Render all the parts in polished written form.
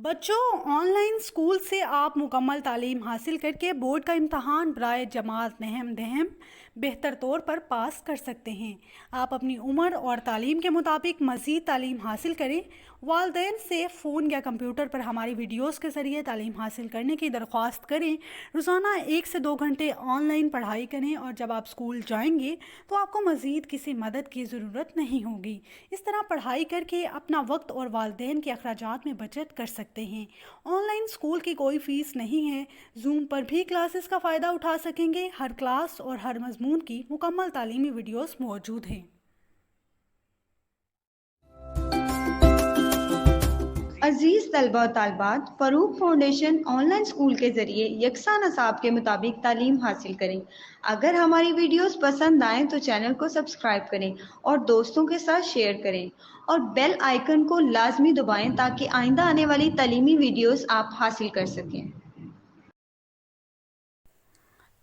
बच्चों, online school से आप मुकम्मल तालीम हासिल करके बोर्ड का इम्तहान बराए जमात नहम दहम बेहतर तौर पर पास कर सकते हैं। आप अपनी उम्र और तालीम के मुताबिक मज़ीद तालीम हासिल करें। वालदैन से फ़ोन या कंप्यूटर पर हमारी वीडियोस के ज़रिए तालीम हासिल करने की दरख्वास्त करें। रोज़ाना 1 से 2 घंटे ऑनलाइन पढ़ाई करें और जब आप स्कूल जाएंगे तो आपको मज़ीद किसी मदद की ज़रूरत नहीं होगी। इस तरह पढ़ाई करके अपना वक्त और वालदैन के अखराजात में बचत कर सकते हैं। ऑनलाइन स्कूल की कोई फ़ीस नहीं है। जूम पर भी क्लासेस का फ़ायदा उठा सकेंगे। हर क्लास और हर मजमून की मुकम्मल तालीमी वीडियोस मौजूद हैं। अजीज तलबा और तालबात, फ़रूक फाउंडेशन ऑनलाइन स्कूल के ज़रिए यकसा नसाब के मुताबिक तालीम हासिल करें। अगर हमारी वीडियोस पसंद आएँ तो चैनल को सब्सक्राइब करें और दोस्तों के साथ शेयर करें और बेल आइकन को लाजमी दबाएं ताकि आइंदा आने वाली तालीमी वीडियोस आप हासिल कर सकें।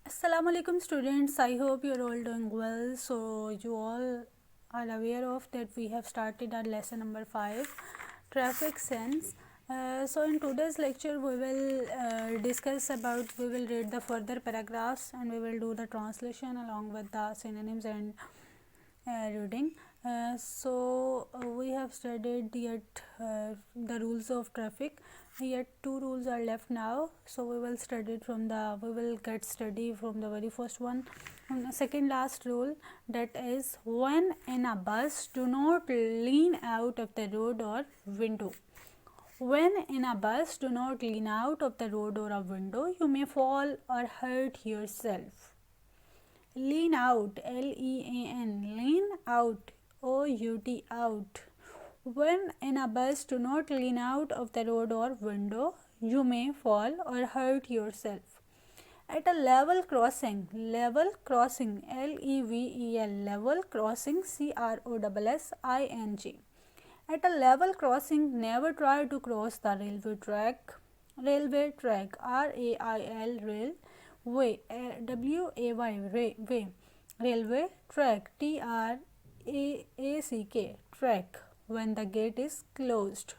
Assalamualaikum students, I hope you're all doing well. So you all are aware of that we have started our lesson number 5, traffic sense. So in today's lecture we will we will read the further paragraphs and we will do the translation along with the synonyms and reading. We have studied yet the rules of traffic. Yet 2 rules are left now, so we will get study from the very first one. The second last rule, that is, when in a bus, do not lean out of the road or window. When in a bus, do not lean out of the road or a window. You may fall or hurt yourself. Lean out, L-E-A-N, lean out, O-U-T, out. When in a bus, do not lean out of the road or window. You may fall or hurt yourself. At a level crossing, L-E-V-E-L, level crossing, C-R-O-S-S-I-N-G. At a level crossing, never try to cross the railway track, R-A-I-L, rail, way, W-A-Y, way, railway track, T-R-A-C-K, track, when the gate is closed.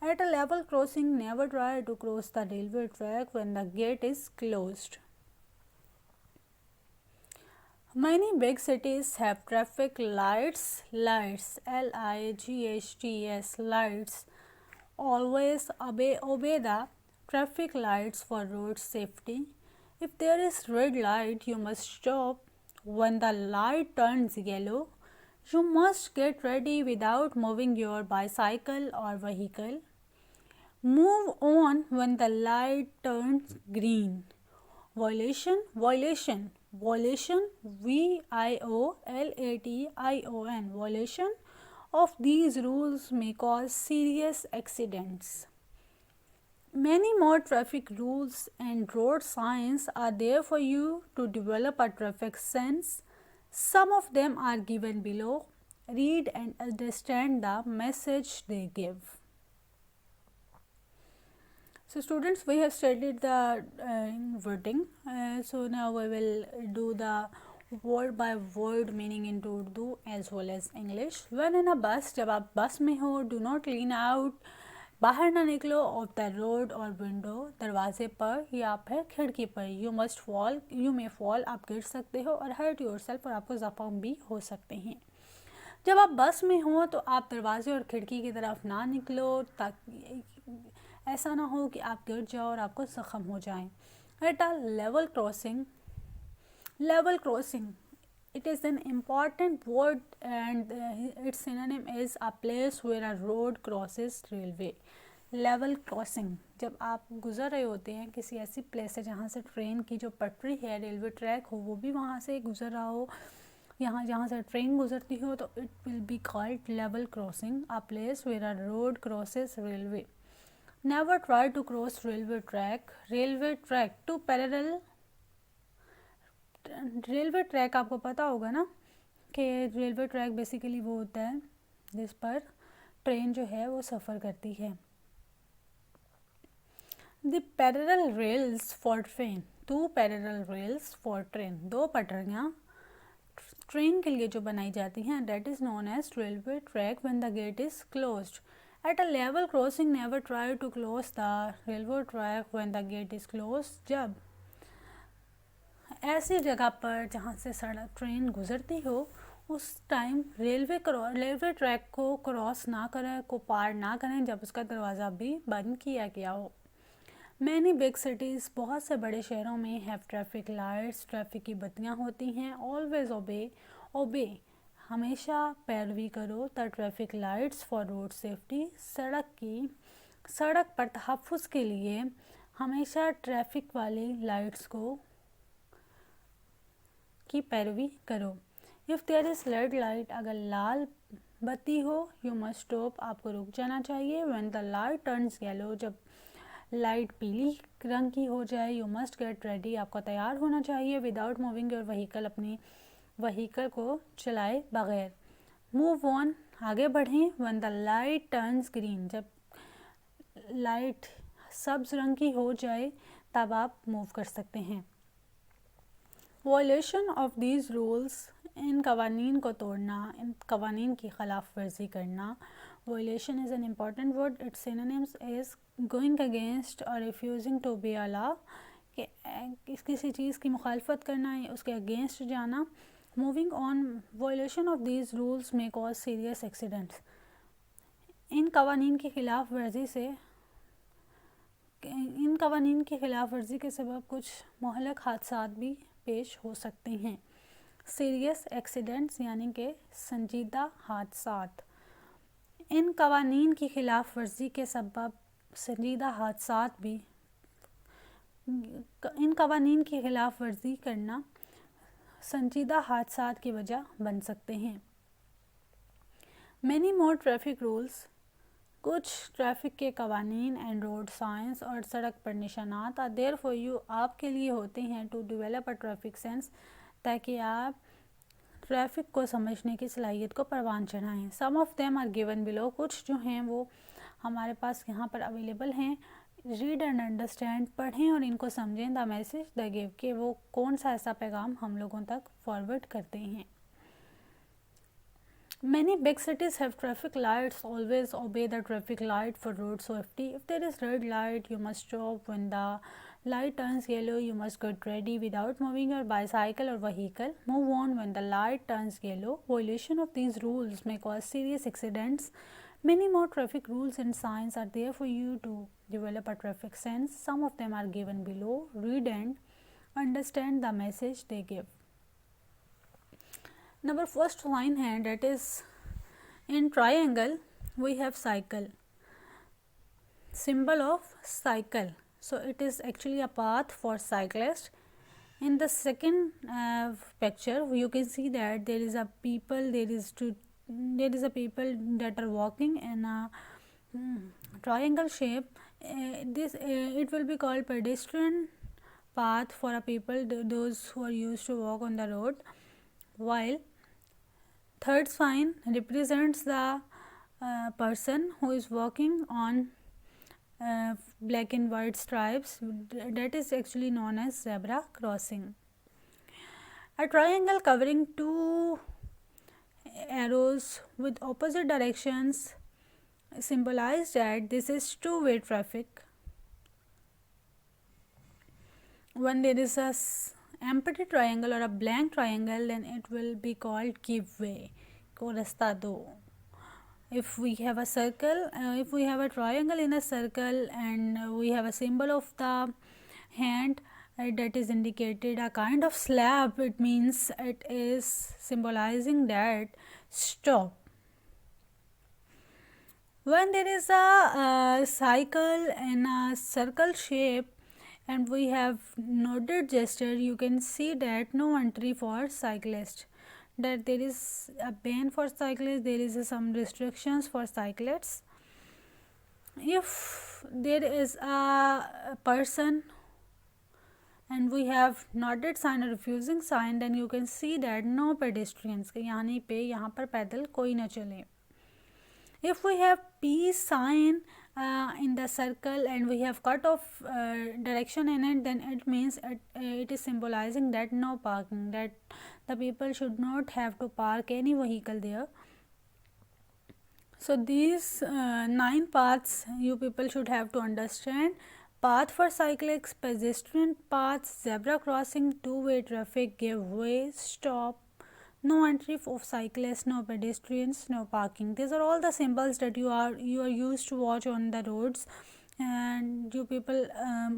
At a level crossing, never try to cross the railway track when the gate is closed. Many big cities have traffic lights, L-I-G-H-T-S, lights. Always obey the traffic lights for road safety. If there is red light, you must stop. When the light turns yellow, you must get ready without moving your bicycle or vehicle. Move on when the light turns green. Violation, V-I-O-L-A-T-I-O-N, violation of these rules may cause serious accidents. Many more traffic rules and road signs are there for you to develop a traffic sense. Some of them are given below. Read and understand the message they give. So students, we have studied the wording. So now we will do the word by word meaning into Urdu as well as English. When in a bus, जब आप बस में हो, do not lean out, बाहर ना निकलो of the road और window, दरवाजे पर या फिर खिड़की पर. यू मे फॉल, आप गिर सकते हो, और हर्ट योरसेल्फ, और आपको ज़ख्म भी हो सकते हैं. जब आप बस में हो तो आप दरवाजे और खिड़की की तरफ ना निकलो ताकि ऐसा ना हो कि आप गिर जाओ और आपको ज़ख्म हो जाए. At a level crossing, it is an important word and its synonym is a place where a road crosses railway. Level crossing, जब आप गुज़र रहे होते हैं किसी ऐसी प्लेस से जहाँ से ट्रेन की जो पटरी है, रेलवे ट्रैक हो, वो भी वहाँ से गुज़र रहा हो, यहाँ जहाँ से ट्रेन गुज़रती हो, तो it will be called level crossing, a place where a road crosses railway. Never try to cross railway track. Two parallel. Railway track आपको पता होगा ना कि रेलवे ट्रैक बेसिकली वो होता है जिस पर ट्रेन जो है वो सफ़र करती है. The parallel rails for train, 2 parallel rails for train, 2 पटरियाँ ट्रेन के लिए जो बनाई जाती हैं, that is known as railway track when the gate is closed. At a level crossing, never try to close the railway track when the gate is closed. जब ऐसी जगह पर जहाँ से सड़क ट्रेन गुजरती हो उस टाइम रेलवे ट्रैक को क्रॉस ना करें, को पार ना करें जब उसका दरवाज़ा भी बंद किया गया हो. मैनी बिग सिटीज़, बहुत से बड़े शहरों में हैव ट्रैफिक लाइट्स, ट्रैफिक की बत्तियाँ होती हैं. ऑलवेज ओबे, हमेशा पैरवी करो the traffic lights for road safety, सड़क पर तहफ़्फ़ुज़ के लिए हमेशा ट्रैफिक वाली लाइट्स की पैरवी करो. If there is red light, अगर लाल बत्ती हो, यू मस्ट स्टॉप, आपको रुक जाना चाहिए. When the light turns yellow, जब लाइट पीली रंग की हो जाए, यू मस्ट गेट रेडी, आपको तैयार होना चाहिए. विदाउट मूविंग योर व्हीकल, अपनी व्हीकल को चलाए बगैर. मूव ऑन, आगे बढ़ें. When the light turns green, जब लाइट सब्ज़ रंग की हो जाए तब आप मूव कर सकते हैं. वायलेशन ऑफ दीज रूल्स, इन कवानीन को तोड़ना, इन कवानीन की खिलाफ वर्जी करना. Violation is an important word. Its synonyms is going against और refusing to be a law, कि किसी चीज़ की मुखालफत करना या उसके अगेंस्ट जाना. Moving on, violation of these rules में कॉज सीरियस एक्सीडेंट्स, इन कवानीन की खिलाफ वर्जी के सबब कुछ महलक हादसात भी पेश हो सकते हैं. सीरियस एक्सीडेंट्स यानी कि संजीदा हादसात. इन कवानीन की खिलाफ वर्जी के सबब संजीदा हादसात भी, इन कवानीन की खिलाफ वर्जी करना संजीदा हादसात की वजह बन सकते हैं. मैनी मोर ट्रैफिक रूल्स, कुछ ट्रैफिक के कवानीन एंड रोड साइंस और सड़क पर निशानात आर देयर फॉर यू, आपके लिए होते हैं. To develop a traffic sense, ताकि आप ट्रैफिक को समझने की सलाहियत को परवान चढ़ाएँ. Some of them are given below, कुछ जो हैं वो हमारे पास यहाँ पर अवेलेबल हैं. रीड एंड अंडरस्टैंड, पढ़ें और इनको समझें. द मैसेज द गिव, कि वो कौन सा ऐसा पैगाम हम लोगों तक फॉरवर्ड करते हैं. Many big cities have traffic lights. Always obey the traffic light for road safety. If there is red light, you must stop. When the light turns yellow, you must get ready without moving your bicycle or vehicle. Move on when the light turns yellow. Violation of these rules may cause serious accidents. Many more traffic rules and signs are there for you to develop a traffic sense. Some of them are given below. Read and understand the message they give. Number first line है, that is in triangle we have cycle, symbol of cycle, so it is actually a path for cyclist. In the second picture you can see that there is a people, there is a people that are walking in a triangle shape. It will be called pedestrian path for a people, those who are used to walk on the road. While third sign represents the person who is walking on black and white stripes, that is actually known as zebra crossing. A triangle covering two arrows with opposite directions symbolize that this is two-way traffic. When there is a empty triangle or a blank triangle, then it will be called give way, ko rasta do. If we have a circle, if we have a triangle in a circle and we have a symbol of the hand that is indicated a kind of slab, it means it is symbolizing that stop. When there is a cycle in a circle shape and we have noted gesture, you can see that no entry for cyclist, that there is a ban for cyclists, there is some restrictions for cyclists. If there is a person and we have noted sign or refusing sign, then you can see that no pedestrians, यानी पे यहाँ पर पैदल कोई न चले. If we have peace sign in the circle and we have cut off direction in it, then it means it is symbolizing that no parking, that the people should not have to park any vehicle there. So these 9 paths you people should have to understand: path for cyclists, pedestrian paths, zebra crossing, two-way traffic, give way, stop, no entry of cyclists, no pedestrians, no parking. These are all the symbols that you are used to watch on the roads, and you people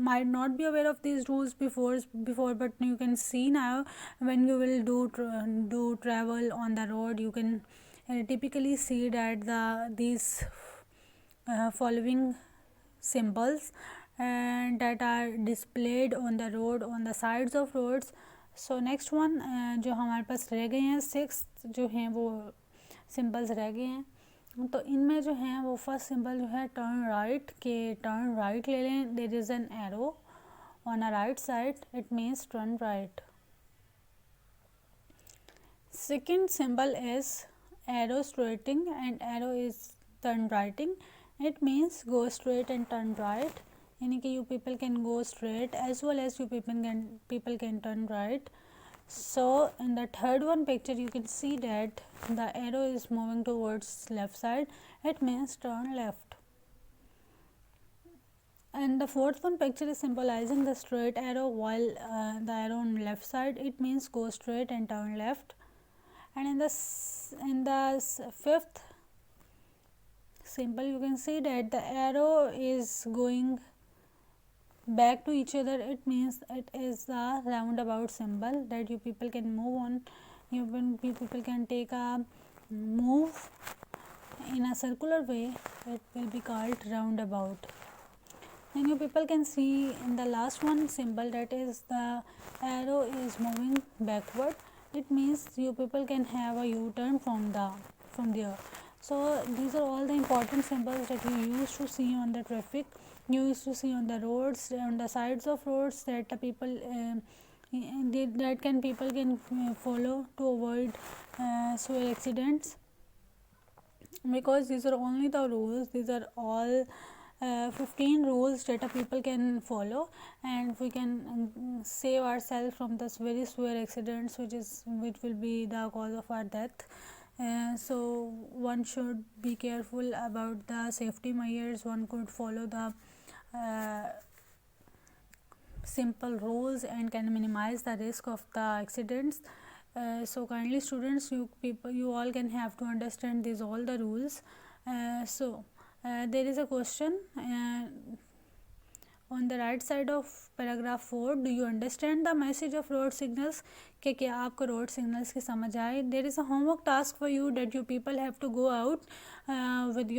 might not be aware of these rules before, but you can see now when you will do travel on the road, you can typically see that these following symbols and that are displayed on the road, on the sides of roads. So next one जो हमारे पास रह गए हैं 6 जो हैं वो symbols रह गए हैं, तो इनमें जो है वो फर्स्ट सिंबल जो है टर्न राइट, के टर्न राइट ले लें. There is an arrow on a right side, it means turn right. Second symbol is arrow straighting, and arrow is turn righting. It means go straight and turn right. यानी कि you people can go straight as well as you people can turn right. So in the third one picture you can see that the arrow is moving towards left side. It means turn left. And the fourth one picture is symbolizing the straight arrow, while the arrow on left side, it means go straight and turn left. And in the fifth symbol you can see that the arrow is going back to each other. It means it is a roundabout symbol that you people can move on. You people can take a move in a circular way. It will be called roundabout. Then you people can see in the last one symbol, that is the arrow is moving backward. It means you people can have a U-turn from there. So these are all the important symbols that you used to see on the traffic, you used to see on the roads, on the sides of roads, that the people people can follow to avoid severe accidents, because these are only the rules. These are all 15 rules that people can follow, and we can save ourselves from this very severe accidents which will be the cause of our death. So one should be careful about the safety measures. One could follow the simple rules and can minimize the risk of the accidents. So kindly students, you all can have to understand these all the rules. There is a question on the right side of paragraph 4. Do you understand the message of road signals? कि क्या आपको road signals की समझ आए? There is a homework task for you that you people have to go out with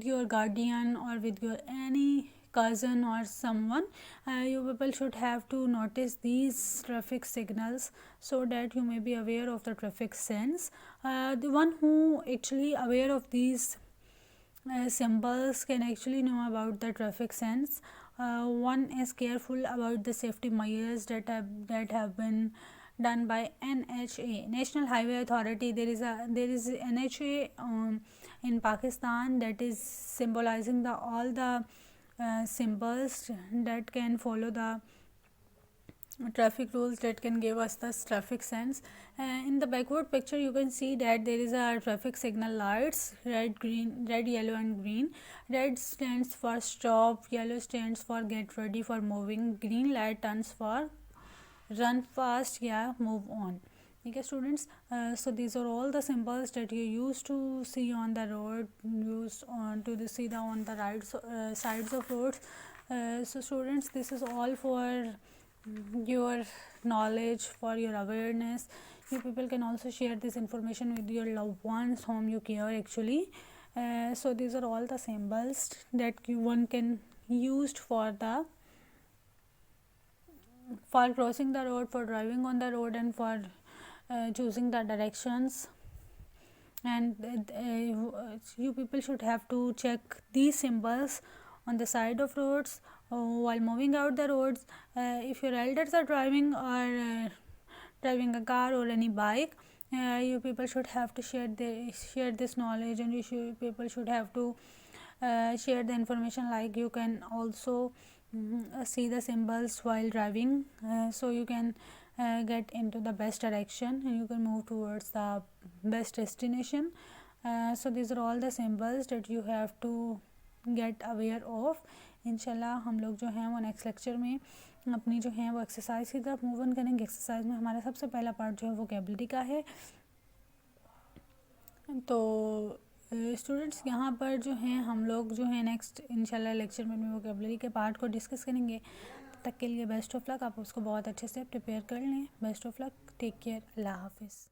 your guardian or with your any cousin or someone. You people should have to notice these traffic signals so that you may be aware of the traffic sense. The one who actually aware of these symbols can actually know about the traffic sense. One is careful about the safety measures that have been done by NHA, National Highway Authority. There is NHA in Pakistan that is symbolizing all the symbols that can follow the traffic rules, that can give us the traffic sense. In the backward picture you can see that there is a traffic signal lights: red, yellow and green. Red stands for stop, yellow stands for get ready for moving, green light turns for run fast या move on. ठीक है students, so these are all the symbols that you used to see on the road, used on to see on the right sides of roads. So students, this is all for your knowledge, for your awareness. You people can also share this information with your loved ones whom you care actually. So these are all the symbols that one can use for crossing the road, for driving on the road, and for choosing the directions. And you people should have to check these symbols on the side of roads while moving out the roads. If your elders are driving or driving a car or any bike, you people should have to share this knowledge, and people should have to share the information, like you can also see the symbols while driving, so you can get into the best direction and you can move towards the best destination. So these are all the symbols that you have to get aware of. انشاءاللہ ہم لوگ جو ہیں وہ next lecture میں اپنی جو ہیں وہ ایکسرسائز کی طرف موو آن کریں گے. ایکسرسائز میں ہمارا سب سے پہلا پارٹ جو ہے ووکیبلری کا ہے. تو اسٹوڈنٹس یہاں پر جو ہیں ہم لوگ جو ہیں نیکسٹ انشاءاللہ لیکچر میں ووکیبلری کے پارٹ کو ڈسکس کریں گے. تب تک کے لیے بیسٹ آف لک. آپ اس کو بہت اچھے سے پریپیئر کر لیں. Best of luck. Take care. اللہ حافظ.